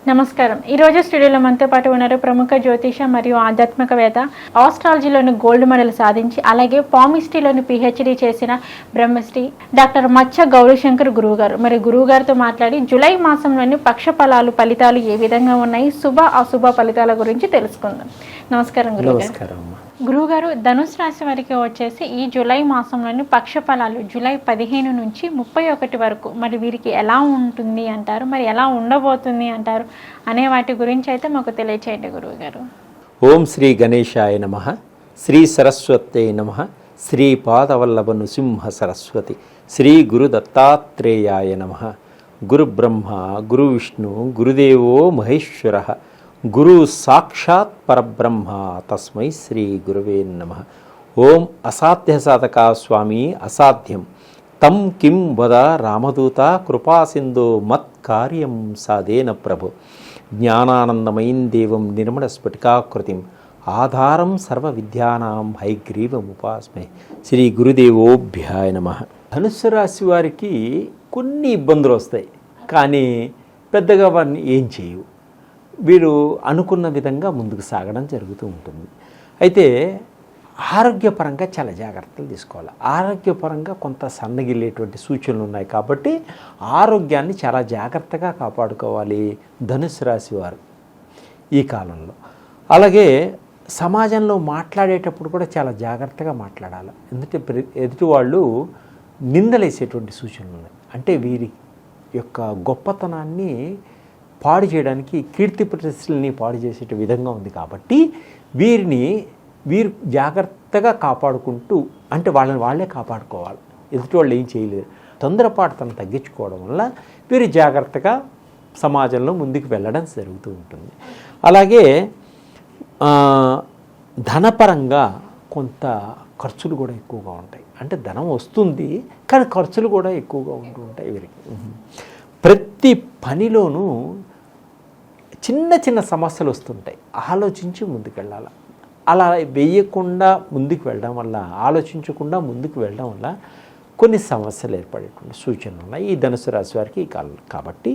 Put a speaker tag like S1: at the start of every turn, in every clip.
S1: నమస్కారం. ఈరోజు స్టూడియోలో మనతో పాటు ఉన్నారు ప్రముఖ జ్యోతిష మరియు ఆధ్యాత్మికవేత్త, ఆస్ట్రాలజీలోని గోల్డ్ మెడల్ సాధించి అలాగే పామిస్ట్రీలోని పిహెచ్డి చేసిన బ్రహ్మశ్రీ డాక్టర్ మచ్చ గౌరీశంకర్ గురువుగారు. మరి గురువుగారితో మాట్లాడి జూలై మాసంలోని ఫలితాలు ఏ విధంగా ఉన్నాయి, శుభ అశుభ ఫలితాల గురించి తెలుసుకుందాం. నమస్కారం గురువుగారు. గురువుగారు, ధనుసు రాశి వారికి వచ్చేసి ఈ జూలై మాసంలోని ఫలాలు జూలై 15 నుంచి 31 వరకు మరి వీరికి ఎలా ఉంటుంది అంటారు, మరి ఎలా ఉండబోతుంది అంటారు అనే వాటి గురించి అయితే మాకు తెలియచేయండి గురువుగారు.
S2: ఓం శ్రీ గణేశాయ నమః, శ్రీ సరస్వతే నమః, శ్రీ పాదవల్లభ నృసింహ సరస్వతి, శ్రీ గురు దత్తాత్రేయాయ నమః. గురు బ్రహ్మ గురు విష్ణు గురుదేవో మహేశ్వరః, గురు సాక్షాత్ పరబ్రహ్మ తస్మై శ్రీ గురవే నమః. ఓం అసాధ్య సాధక స్వామి అసాధ్యం తం కిం వద రామదూత కృపాసింధో మత్ కార్యం సాధేన ప్రభు. జ్ఞానానందమయం దేవం నిర్మల స్ఫటికాకృతిం ఆధారం సర్వ విద్యానాం హైగ్రీవముపాస్మే. శ్రీ గురుదేవోభ్యాయ నమః. ధనుస్సు రాశి వారికి కొన్ని ఇబ్బందులు వస్తాయి, కానీ పెద్దగా వారిని ఏం చేయవు. వీరు అనుకున్న విధంగా ముందుకు సాగడం జరుగుతూ ఉంటుంది. అయితే ఆరోగ్యపరంగా చాలా జాగ్రత్తలు తీసుకోవాలి. ఆరోగ్యపరంగా కొంత సన్నగిల్లేటువంటి సూచనలు ఉన్నాయి కాబట్టి ఆరోగ్యాన్ని చాలా జాగ్రత్తగా కాపాడుకోవాలి ధనుస్సు రాశి వారు ఈ కాలంలో. అలాగే సమాజంలో మాట్లాడేటప్పుడు కూడా చాలా జాగ్రత్తగా మాట్లాడాలి. ఎందుకంటే ఎదుటి వాళ్ళు నిందలేసేటువంటి సూచనలు ఉన్నాయి. అంటే వీరి యొక్క గొప్పతనాన్ని పాడు చేయడానికి, కీర్తి ప్రతిష్టల్ని పాడు చేసే విధంగా ఉంది కాబట్టి వీరు జాగ్రత్తగా కాపాడుకుంటూ, అంటే వాళ్ళే కాపాడుకోవాలి. ఎదుటి వాళ్ళు ఏం చేయలేరు. తొందరపాటుతను తగ్గించుకోవడం వల్ల వీరు జాగ్రత్తగా సమాజంలో ముందుకు వెళ్ళడం జరుగుతూ ఉంటుంది. అలాగే ధనపరంగా కొంత ఖర్చులు కూడా ఎక్కువగా ఉంటాయి. అంటే ధనం వస్తుంది కానీ ఖర్చులు కూడా ఎక్కువగా ఉంటూ ఉంటాయి వీరికి. ప్రతి పనిలోనూ చిన్న చిన్న సమస్యలు వస్తుంటాయి. ఆలోచించి ముందుకు వెళ్ళాలి. అలా వేయకుండా ముందుకు వెళ్ళడం వల్ల, ఆలోచించకుండా ముందుకు వెళ్ళడం వల్ల కొన్ని సమస్యలు ఏర్పడేటువంటి సూచనలు ఉన్నాయి ఈ ధనుసు రాశి వారికి ఈ కాలంలో. కాబట్టి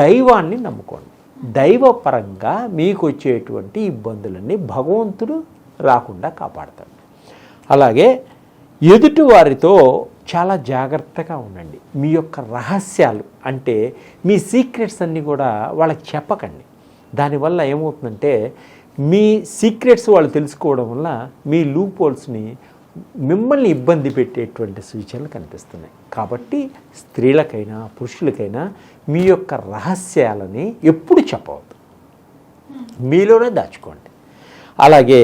S2: దైవాన్ని నమ్ముకోండి. దైవపరంగా మీకు వచ్చేటువంటి ఇబ్బందులన్నీ భగవంతుడు రాకుండా కాపాడతాడు. అలాగే ఎదుటి వారితో చాలా జాగ్రత్తగా ఉండండి. మీ యొక్క రహస్యాలు, అంటే మీ సీక్రెట్స్ అన్నీ కూడా వాళ్ళకి చెప్పకండి. దానివల్ల ఏమవుతుందంటే మీ సీక్రెట్స్ వాళ్ళు తెలుసుకోవడం వల్ల మీ లూప్ హోల్స్ని, మిమ్మల్ని ఇబ్బంది పెట్టేటువంటి సూచనలు కనిపిస్తున్నాయి. కాబట్టి స్త్రీలకైనా పురుషులకైనా మీ యొక్క రహస్యాలని ఎప్పుడు చెప్పవద్దు, మీలోనే దాచుకోండి. అలాగే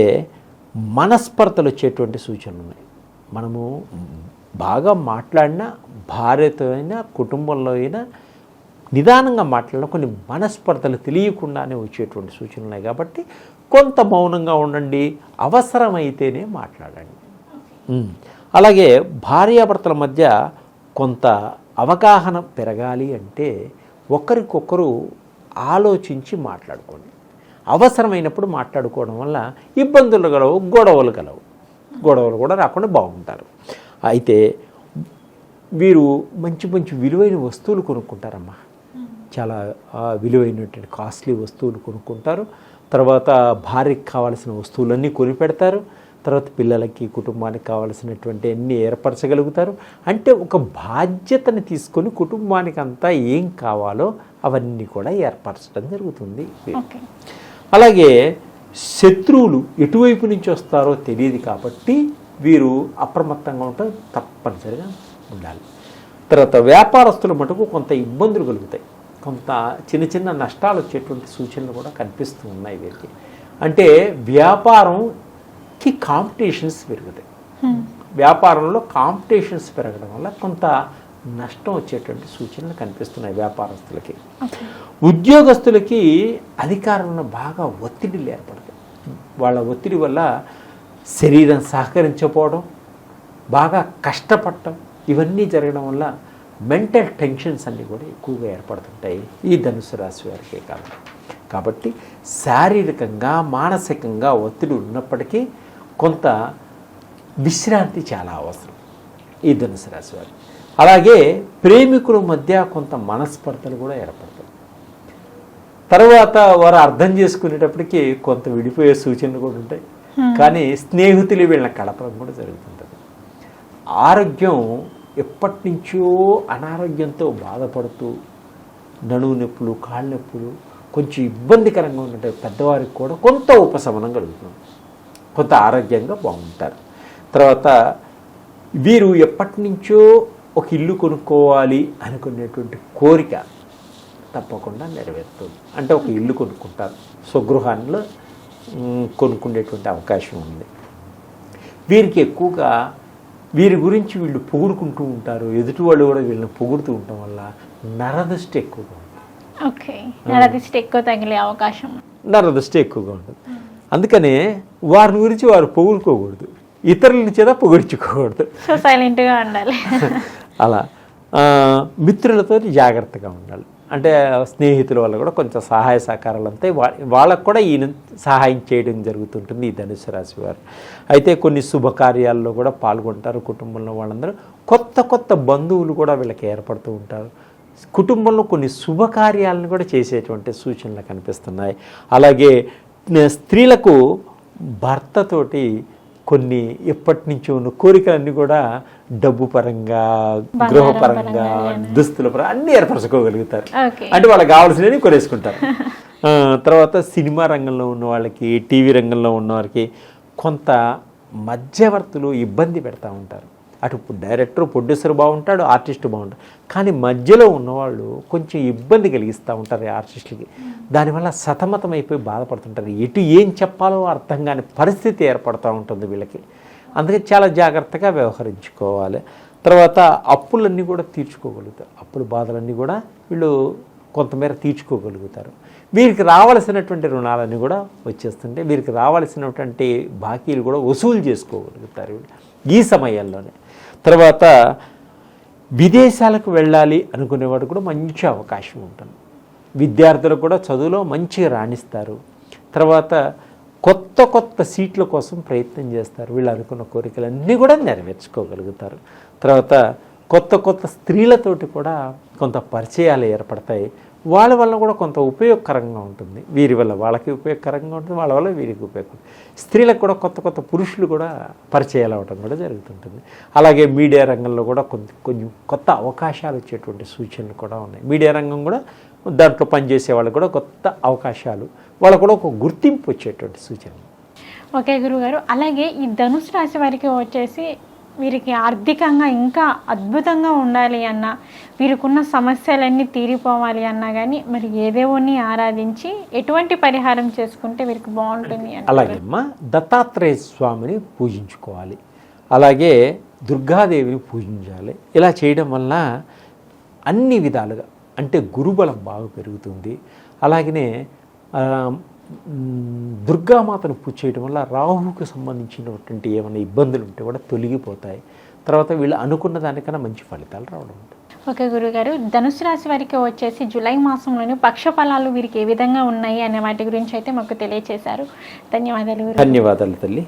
S2: మనస్పర్ధలు వచ్చేటువంటి సూచనలు ఉన్నాయి. మనము బాగా మాట్లాడినా, భార్యతో అయినా కుటుంబంలో అయినా నిదానంగా మాట్లాడిన కొన్ని మనస్పర్ధలు తెలియకుండానే వచ్చేటువంటి సూచనలు ఉన్నాయి. కాబట్టి కొంత మౌనంగా ఉండండి, అవసరమైతేనే మాట్లాడండి. అలాగే భార్యాభర్తల మధ్య కొంత అవగాహన పెరగాలి అంటే ఒకరికొకరు ఆలోచించి మాట్లాడుకోండి. అవసరమైనప్పుడు మాట్లాడుకోవడం వల్ల ఇబ్బందులు కలవు, గొడవలు కూడా రాకుండా బాగుంటారు. అయితే వీరు మంచి మంచి విలువైన వస్తువులు కొనుక్కుంటారమ్మా. చాలా విలువైనటువంటి కాస్ట్లీ వస్తువులు కొనుక్కుంటారు. తర్వాత భార్యకి కావాల్సిన వస్తువులన్నీ కొనిపెడతారు. తర్వాత పిల్లలకి, కుటుంబానికి కావాల్సినటువంటి అన్నీ ఏర్పరచగలుగుతారు. అంటే ఒక బాధ్యతని తీసుకొని కుటుంబానికి అంతా ఏం కావాలో అవన్నీ కూడా ఏర్పరచడం జరుగుతుంది. అలాగే శత్రువులు ఎటువైపు నుంచి వస్తారో తెలియదు కాబట్టి వీరు అప్రమత్తంగా ఉంటే తప్పనిసరిగా ఉండాలి. తర్వాత వ్యాపారస్తుల మటుకు కొంత ఇబ్బందులు కలుగుతాయి. కొంత చిన్న చిన్న నష్టాలు వచ్చేటువంటి సూచనలు కూడా కనిపిస్తూ ఉన్నాయి వీరికి. అంటే వ్యాపారంకి కాంపిటీషన్స్ పెరుగుతాయి. వ్యాపారంలో కాంపిటీషన్స్ పెరగడం వల్ల కొంత నష్టం వచ్చేటువంటి సూచనలు కనిపిస్తున్నాయి వ్యాపారస్తులకి. ఉద్యోగస్తులకి అధికారంలో బాగా ఒత్తిడిలు ఏర్పడతాయి. వాళ్ళ ఒత్తిడి వల్ల శరీరం సహకరించకపోవడం, బాగా కష్టపడటం, ఇవన్నీ జరగడం వల్ల మెంటల్ టెన్షన్స్ అన్నీ కూడా ఎక్కువగా ఏర్పడుతుంటాయి ఈ ధనుసు రాశి వారికి కాలం. కాబట్టి శారీరకంగా, మానసికంగా ఒత్తిడి ఉన్నప్పటికీ కొంత విశ్రాంతి చాలా అవసరం ఈ ధనుసు రాశి వారికి. అలాగే ప్రేమికుల మధ్య కొంత మనస్పర్ధలు కూడా ఏర్పడతాయి. తర్వాత వారు అర్థం చేసుకునేటప్పటికి కొంత విడిపోయే సూచనలు కూడా ఉంటాయి. కానీ స్నేహితులు వీళ్ళని కలపడం కూడా జరుగుతుంటుంది. ఆరోగ్యం ఎప్పటి నుంచో అనారోగ్యంతో బాధపడుతూ నడుము నొప్పులు, కాళ్ళ నొప్పులు, కొంచెం ఇబ్బందికరంగా ఉన్నట్టు పెద్దవారికి కూడా కొంత ఉపశమనం కలుగుతుంది, కొంత ఆరోగ్యంగా బాగుంటారు. తర్వాత వీరు ఎప్పటి నుంచో ఒక ఇల్లు కొనుక్కోవాలి అనుకునేటువంటి కోరిక తప్పకుండా నెరవేరుతుంది. అంటే ఒక ఇల్లు కొనుక్కుంటారు, స్వగృహాల్లో కొనుక్కునేటువంటి అవకాశం ఉంది. వీరికి ఎక్కువగా వీరి గురించి వీళ్ళు పొగుడుకుంటూ ఉంటారు, ఎదుటి వాళ్ళు కూడా వీళ్ళని పొగుడుతూ ఉండటం వల్ల నరదృష్టి ఎక్కువగా ఉంటుంది.
S1: ఓకే, నరదృష్టి ఎక్కువ తగిలే అవకాశం,
S2: నరదృష్టి ఎక్కువగా ఉంటుంది. అందుకనే వారి గురించి వారు పొగుడుకోకూడదు, ఇతరుల చేత పొగిడించుకోకూడదు,
S1: సో సైలెంట్గా ఉండాలి.
S2: అలా మిత్రులతో జాగ్రత్తగా ఉండాలి. అంటే స్నేహితుల వల్ల కూడా కొంచెం సహాయ సహకారాలు అంతాయి, వాళ్ళకు కూడా ఈయన సహాయం చేయడం జరుగుతుంటుంది ఈ ధనుసు రాశి వారు. అయితే కొన్ని శుభకార్యాల్లో కూడా పాల్గొంటారు. కుటుంబంలో వాళ్ళందరూ కొత్త కొత్త బంధువులు కూడా వీళ్ళకి ఏర్పడుతూ ఉంటారు. కుటుంబంలో కొన్ని శుభకార్యాలను కూడా చేసేటువంటి సూచనలు కనిపిస్తున్నాయి. అలాగే స్త్రీలకు భర్తతోటి కొన్ని ఎప్పటి నుంచో ఉన్న కోరికలన్నీ కూడా డబ్బు పరంగా, గృహపరంగా, దుస్తుల పరంగా అన్నీ ఏర్పరచుకోగలుగుతారు. అంటే వాళ్ళకి కావాల్సినవి కొనేసుకుంటారు. తర్వాత సినిమా రంగంలో ఉన్న వాళ్ళకి, టీవీ రంగంలో ఉన్న వారికి కొంత మధ్యవర్తులు ఇబ్బంది పెడతా ఉంటారు. అటు డైరెక్టర్, ప్రొడ్యూసర్ బాగుంటాడు, ఆర్టిస్ట్ బాగుంటాడు, కానీ మధ్యలో ఉన్నవాళ్ళు కొంచెం ఇబ్బంది కలిగిస్తూ ఉంటారు ఈ ఆర్టిస్టులకి. దానివల్ల సతమతం అయిపోయి బాధపడుతుంటారు. ఎటు ఏం చెప్పాలో అర్థం కాని పరిస్థితి ఏర్పడుతూ ఉంటుంది వీళ్ళకి. అందుకే చాలా జాగ్రత్తగా వ్యవహరించుకోవాలి. తర్వాత అప్పులన్నీ కూడా తీర్చుకోగలుగుతారు. అప్పుల బాధలన్నీ కూడా వీళ్ళు కొంతమేర తీర్చుకోగలుగుతారు. వీరికి రావాల్సినటువంటి రుణాలన్నీ కూడా వచ్చేస్తుంటే వీరికి రావాల్సినటువంటి బాకీలు కూడా వసూలు చేసుకోగలుగుతారు ఈ సమయంలోనే. తర్వాత విదేశాలకు వెళ్ళాలి అనుకునేవాడు కూడా మంచి అవకాశం ఉంటుంది. విద్యార్థులకు కూడా చదువులో మంచిగా రాణిస్తారు. తర్వాత కొత్త కొత్త సీట్ల కోసం ప్రయత్నం చేస్తారు. వీళ్ళు అనుకున్న కోరికలన్నీ కూడా నెరవేర్చుకోగలుగుతారు. తర్వాత కొత్త కొత్త స్త్రీలతోటి కూడా కొంత పరిచయాలు ఏర్పడతాయి. వాళ్ళ వల్ల కూడా కొంత ఉపయోగకరంగా ఉంటుంది. వీరి వల్ల వాళ్ళకి ఉపయోగకరంగా ఉంటుంది, వాళ్ళ వల్ల వీరికి ఉపయోగం. స్త్రీలకు కూడా కొత్త కొత్త పురుషులు కూడా పరిచయాలు అవ్వడం కూడా జరుగుతుంటుంది. అలాగే మీడియా రంగంలో కూడా కొంచెం కొత్త అవకాశాలు వచ్చేటువంటి సూచనలు కూడా ఉన్నాయి. మీడియా రంగం కూడా దాంట్లో పనిచేసే వాళ్ళకు కూడా కొత్త అవకాశాలు, వాళ్ళకు కూడా ఒక గుర్తింపు వచ్చేటువంటి సూచనలు.
S1: ఓకే గురుగారు, అలాగే ఈ ధనుసు రాశి వారికి వచ్చేసి వీరికి ఆర్థికంగా ఇంకా అద్భుతంగా ఉండాలి అన్నా, వీరికున్న సమస్యలన్నీ తీరిపోవాలి అన్నా కానీ మరి ఏ దేవుణ్ణి ఆరాధించి ఎటువంటి పరిహారం చేసుకుంటే వీరికి బాగుంటుంది?
S2: అలాగే అమ్మా, దత్తాత్రేయ స్వామిని పూజించుకోవాలి, అలాగే దుర్గాదేవిని పూజించాలి. ఇలా చేయడం వల్ల అన్ని విధాలుగా అంటే గురుబలం బాగా పెరుగుతుంది. అలాగనే దుర్గామాతను పూజ చేయడం వల్ల రాహువుకు సంబంధించినటువంటి ఏమైనా ఇబ్బందులు ఉంటే కూడా తొలగిపోతాయి. తర్వాత వీళ్ళు అనుకున్న దానికన్నా మంచి ఫలితాలు రావడం ఉంటుంది.
S1: ఓకే గురుగారు, ధనుసు రాశి వారికి వచ్చేసి జూలై మాసంలోని పక్ష ఫలాలు వీరికి ఏ విధంగా ఉన్నాయి అనే వాటి గురించి అయితే మాకు తెలియచేశారు. ధన్యవాదాలు.
S2: ధన్యవాదాలు తల్లి.